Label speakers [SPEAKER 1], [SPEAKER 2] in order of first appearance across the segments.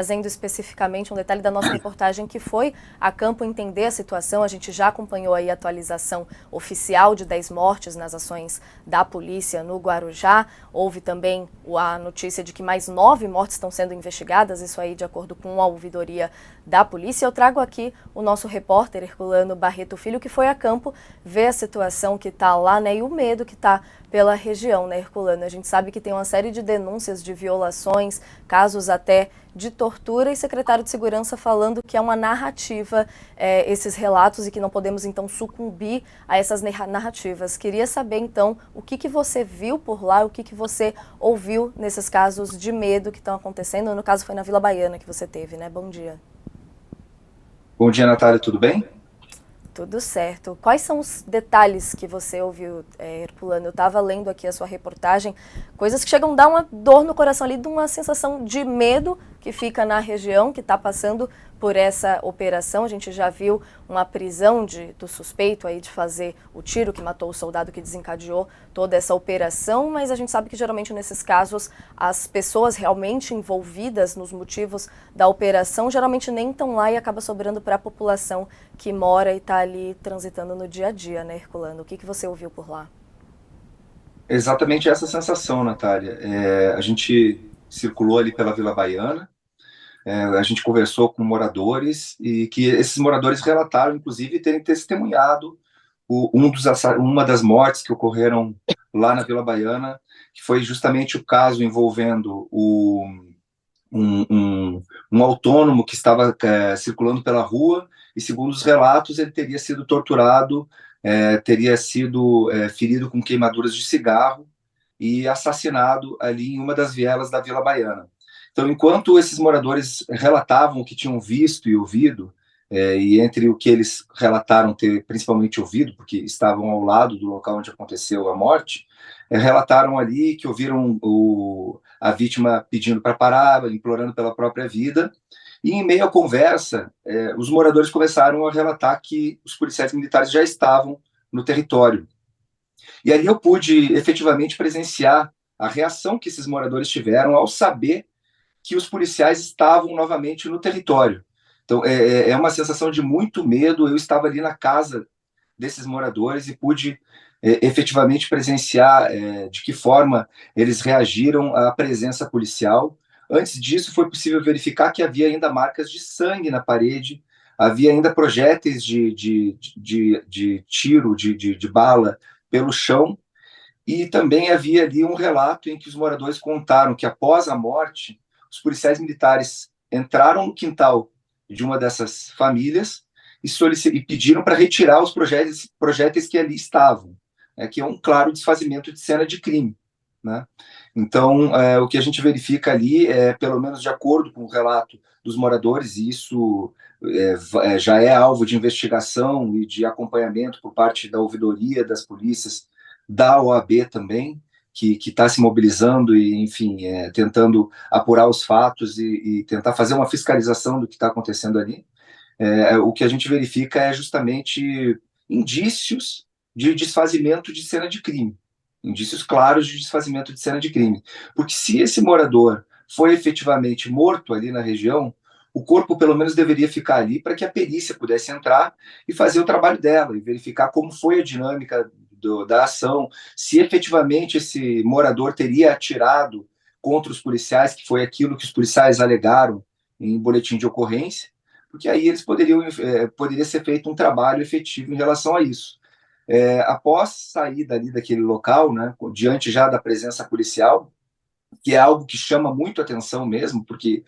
[SPEAKER 1] Trazendo especificamente um detalhe da nossa reportagem que foi a campo entender a situação. A gente já acompanhou aí a atualização oficial de 10 mortes nas ações da polícia no Guarujá. Houve também a notícia de que mais 9 mortes estão sendo investigadas, isso aí de acordo com a ouvidoria da polícia. Eu trago aqui o nosso repórter Herculano Barreto Filho, que foi a campo ver a situação que está lá, né, e o medo que está pela região, né, Herculano? A gente sabe que tem uma série de denúncias de violações, casos até de tortura, e secretário de Segurança falando que é uma narrativa esses relatos e que não podemos então sucumbir a essas narrativas. Queria saber então o que você viu por lá, o que você ouviu nesses casos de medo que estão acontecendo. No caso foi na Vila Baiana que você teve, né? Bom dia.
[SPEAKER 2] Bom dia, Natália, tudo bem?
[SPEAKER 1] Tudo certo. Quais são os detalhes que você ouviu, Herculano? Eu estava lendo aqui a sua reportagem, coisas que chegam a dar uma dor no coração ali, de uma sensação de medo que fica na região, que está passando por essa operação. A gente já viu uma prisão do suspeito aí de fazer o tiro que matou o soldado que desencadeou toda essa operação, mas a gente sabe que geralmente nesses casos as pessoas realmente envolvidas nos motivos da operação geralmente nem estão lá e acaba sobrando para a população que mora e está ali transitando no dia a dia, né, Herculano? O que você ouviu por lá?
[SPEAKER 2] Exatamente essa sensação, Natália. A gente circulou ali pela Vila Baiana, a gente conversou com moradores e que esses moradores relataram, inclusive, terem testemunhado uma das mortes que ocorreram lá na Vila Baiana, que foi justamente o caso envolvendo um, um, um autônomo que estava circulando pela rua e, segundo os relatos, ele teria sido torturado, teria sido ferido com queimaduras de cigarro e assassinado ali em uma das vielas da Vila Baiana. Então, enquanto esses moradores relatavam o que tinham visto e ouvido, e entre o que eles relataram ter principalmente ouvido, porque estavam ao lado do local onde aconteceu a morte, relataram ali que ouviram a vítima pedindo para parar, implorando pela própria vida, e em meio à conversa, os moradores começaram a relatar que os policiais militares já estavam no território. E ali eu pude efetivamente presenciar a reação que esses moradores tiveram ao saber que os policiais estavam novamente no território. Então, é uma sensação de muito medo. Eu estava ali na casa desses moradores e pude efetivamente presenciar de que forma eles reagiram à presença policial. Antes disso, foi possível verificar que havia ainda marcas de sangue na parede, havia ainda projéteis de tiro, de bala pelo chão, e também havia ali um relato em que os moradores contaram que, após a morte, os policiais militares entraram no quintal de uma dessas famílias e pediram para retirar os projéteis que ali estavam, que é um claro desfazimento de cena de crime, né? Então, o que a gente verifica ali pelo menos de acordo com o relato dos moradores, e isso já é alvo de investigação e de acompanhamento por parte da ouvidoria, das polícias, da OAB também, que está se mobilizando e, enfim, tentando apurar os fatos e tentar fazer uma fiscalização do que está acontecendo ali. O que a gente verifica é justamente indícios de desfazimento de cena de crime, indícios claros de desfazimento de cena de crime. Porque se esse morador foi efetivamente morto ali na região, o corpo pelo menos deveria ficar ali para que a perícia pudesse entrar e fazer o trabalho dela e verificar como foi a dinâmica da ação, se efetivamente esse morador teria atirado contra os policiais, que foi aquilo que os policiais alegaram em boletim de ocorrência, porque aí eles poderia ser feito um trabalho efetivo em relação a isso. Após sair dali daquele local, né, diante já da presença policial, que é algo que chama muito atenção mesmo, porque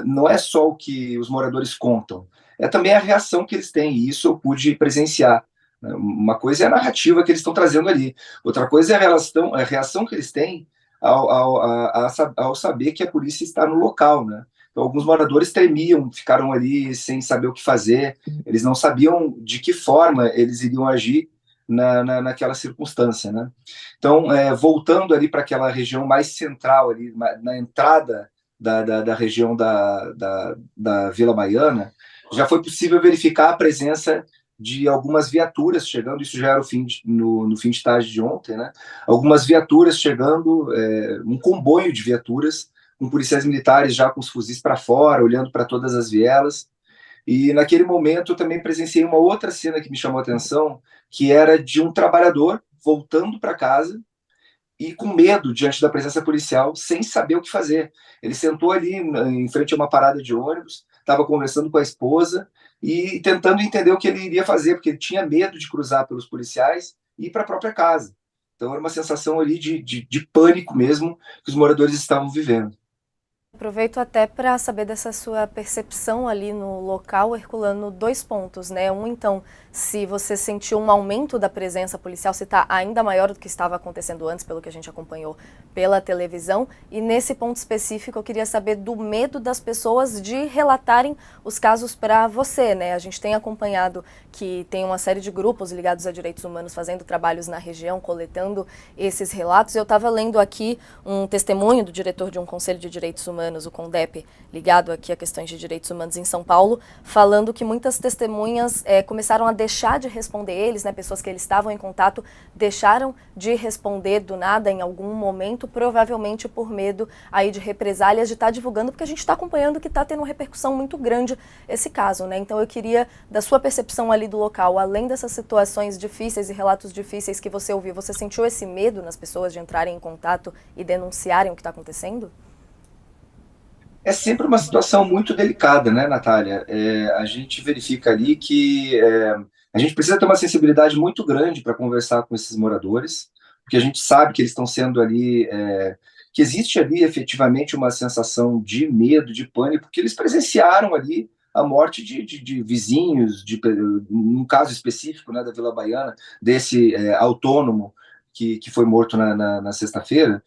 [SPEAKER 2] não é só o que os moradores contam, é também a reação que eles têm, e isso eu pude presenciar. Uma coisa é a narrativa que eles estão trazendo ali, outra coisa é a reação que eles têm ao saber que a polícia está no local, né? Então, alguns moradores tremiam, ficaram ali sem saber o que fazer, eles não sabiam de que forma eles iriam agir naquela circunstância, né? Então, voltando ali para aquela região mais central, ali na entrada da região da Vila Baiana, já foi possível verificar a presença de algumas viaturas chegando, isso já era no fim de tarde de ontem, né? Algumas viaturas chegando, um comboio de viaturas com policiais militares já com os fuzis para fora, olhando para todas as vielas. E naquele momento eu também presenciei uma outra cena que me chamou a atenção, que era de um trabalhador voltando para casa e com medo diante da presença policial, sem saber o que fazer. Ele sentou ali em frente a uma parada de ônibus, estava conversando com a esposa e tentando entender o que ele iria fazer, porque ele tinha medo de cruzar pelos policiais e ir para a própria casa. Então era uma sensação ali de pânico mesmo que os moradores estavam vivendo.
[SPEAKER 1] Aproveito até para saber dessa sua percepção ali no local, Herculano, 2 pontos, né? Um, então, se você sentiu um aumento da presença policial, se está ainda maior do que estava acontecendo antes, pelo que a gente acompanhou pela televisão. E nesse ponto específico, eu queria saber do medo das pessoas de relatarem os casos para você, né? A gente tem acompanhado que tem uma série de grupos ligados a direitos humanos fazendo trabalhos na região, coletando esses relatos. Eu estava lendo aqui um testemunho do diretor de um Conselho de Direitos Humanos, o CONDEP, ligado aqui a questões de direitos humanos em São Paulo, falando que muitas testemunhas começaram a deixar de responder eles, né, pessoas que eles estavam em contato, deixaram de responder do nada em algum momento, provavelmente por medo aí de represálias, de estar divulgando, porque a gente está acompanhando que está tendo uma repercussão muito grande esse caso, né? Então eu queria, da sua percepção ali do local, além dessas situações difíceis e relatos difíceis que você ouviu, você sentiu esse medo nas pessoas de entrarem em contato e denunciarem o que está acontecendo?
[SPEAKER 2] É sempre uma situação muito delicada, né, Natália? A gente verifica ali que a gente precisa ter uma sensibilidade muito grande para conversar com esses moradores, porque a gente sabe que eles estão sendo ali, que existe ali efetivamente uma sensação de medo, de pânico, porque eles presenciaram ali a morte de vizinhos, num caso específico, né, da Vila Baiana, desse autônomo que foi morto na sexta-feira,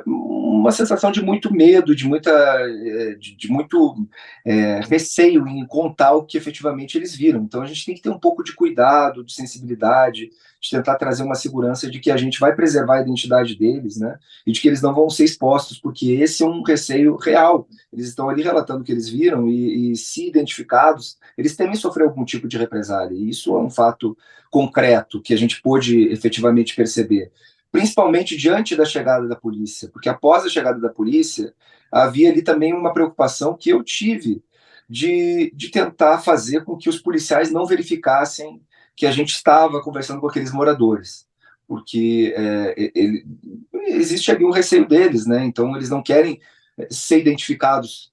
[SPEAKER 2] uma sensação de muito medo, de muito receio em contar o que efetivamente eles viram. Então a gente tem que ter um pouco de cuidado, de sensibilidade, de tentar trazer uma segurança de que a gente vai preservar a identidade deles, né? E de que eles não vão ser expostos, porque esse é um receio real. Eles estão ali relatando o que eles viram e se identificados, eles temem sofrer algum tipo de represália. E isso é um fato concreto que a gente pôde efetivamente perceber, principalmente diante da chegada da polícia, porque após a chegada da polícia, havia ali também uma preocupação que eu tive de tentar fazer com que os policiais não verificassem que a gente estava conversando com aqueles moradores, porque existe ali um receio deles, né? Então eles não querem ser identificados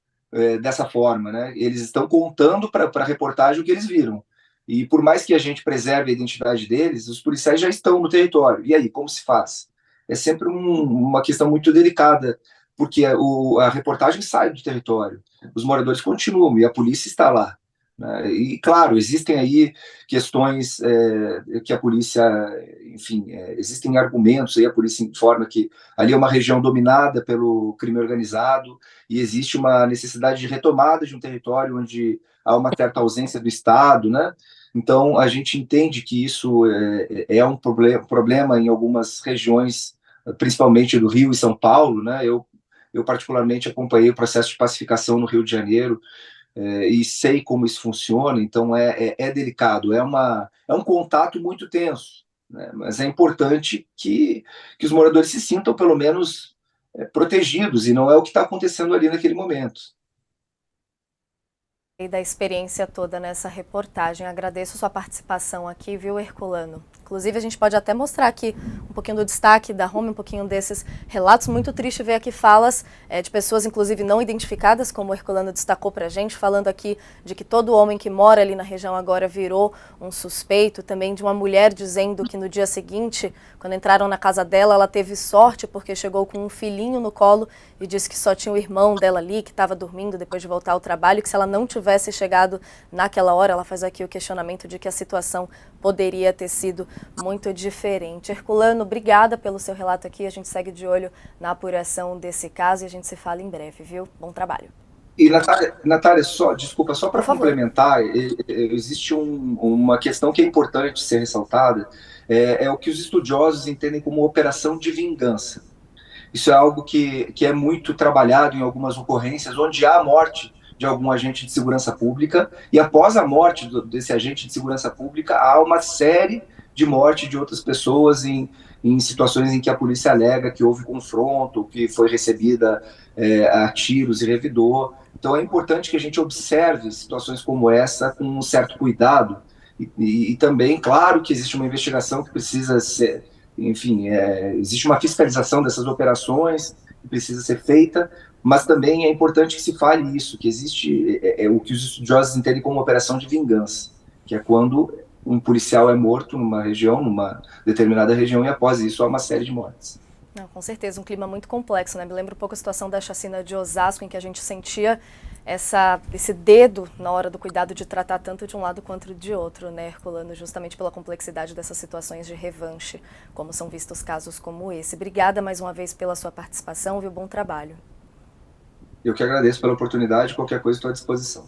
[SPEAKER 2] dessa forma, né? Eles estão contando para a reportagem o que eles viram. E por mais que a gente preserve a identidade deles, os policiais já estão no território. E aí, como se faz? É sempre uma questão muito delicada, porque a reportagem sai do território, os moradores continuam e a polícia está lá, né? E, claro, existem aí questões que a polícia, enfim, existem argumentos, aí a polícia informa que ali é uma região dominada pelo crime organizado e existe uma necessidade de retomada de um território onde há uma certa ausência do Estado, né? Então, a gente entende que isso é um problema em algumas regiões, principalmente do Rio e São Paulo, né? Eu particularmente acompanhei o processo de pacificação no Rio de Janeiro e sei como isso funciona, então é delicado, é um contato muito tenso, né? Mas é importante que os moradores se sintam, pelo menos, protegidos, e não é o que está acontecendo ali naquele momento.
[SPEAKER 1] E da experiência toda nessa reportagem. Agradeço sua participação aqui, viu, Herculano? Inclusive, a gente pode até mostrar aqui um pouquinho do destaque da Home, um pouquinho desses relatos. Muito triste ver aqui falas de pessoas, inclusive, não identificadas, como o Herculano destacou pra gente, falando aqui de que todo homem que mora ali na região agora virou um suspeito. Também de uma mulher dizendo que no dia seguinte, quando entraram na casa dela, ela teve sorte porque chegou com um filhinho no colo e disse que só tinha o irmão dela ali, que estava dormindo depois de voltar ao trabalho, que se ela não tivesse chegado naquela hora, ela faz aqui o questionamento de que a situação poderia ter sido muito diferente. Herculano, obrigada pelo seu relato aqui, a gente segue de olho na apuração desse caso e a gente se fala em breve, viu? Bom trabalho.
[SPEAKER 2] E, Natália, desculpa, só para complementar, existe uma questão que é importante ser ressaltada, é o que os estudiosos entendem como operação de vingança. Isso é algo que é muito trabalhado em algumas ocorrências, onde há a morte de algum agente de segurança pública, e após a morte desse agente de segurança pública, há uma série de morte de outras pessoas em situações em que a polícia alega que houve confronto, que foi recebida a tiros e revidou. Então é importante que a gente observe situações como essa com um certo cuidado e também, claro, que existe uma investigação que precisa ser, enfim, existe uma fiscalização dessas operações que precisa ser feita, mas também é importante que se fale isso, que existe o que os estudiosos entendem como operação de vingança, que é quando um policial é morto numa região, numa determinada região, e após isso há uma série de mortes.
[SPEAKER 1] Não, com certeza, um clima muito complexo, né? Me lembra um pouco a situação da chacina de Osasco, em que a gente sentia esse dedo na hora do cuidado de tratar tanto de um lado quanto de outro, né, Herculano, justamente pela complexidade dessas situações de revanche, como são vistos casos como esse. Obrigada mais uma vez pela sua participação, viu? Bom trabalho.
[SPEAKER 2] Eu que agradeço pela oportunidade, qualquer coisa estou à disposição.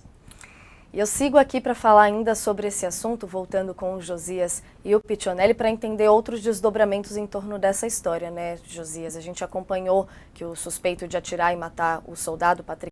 [SPEAKER 1] E eu sigo aqui para falar ainda sobre esse assunto, voltando com o Josias e o Piccionelli, para entender outros desdobramentos em torno dessa história, né, Josias? A gente acompanhou que o suspeito de atirar e matar o soldado Patrick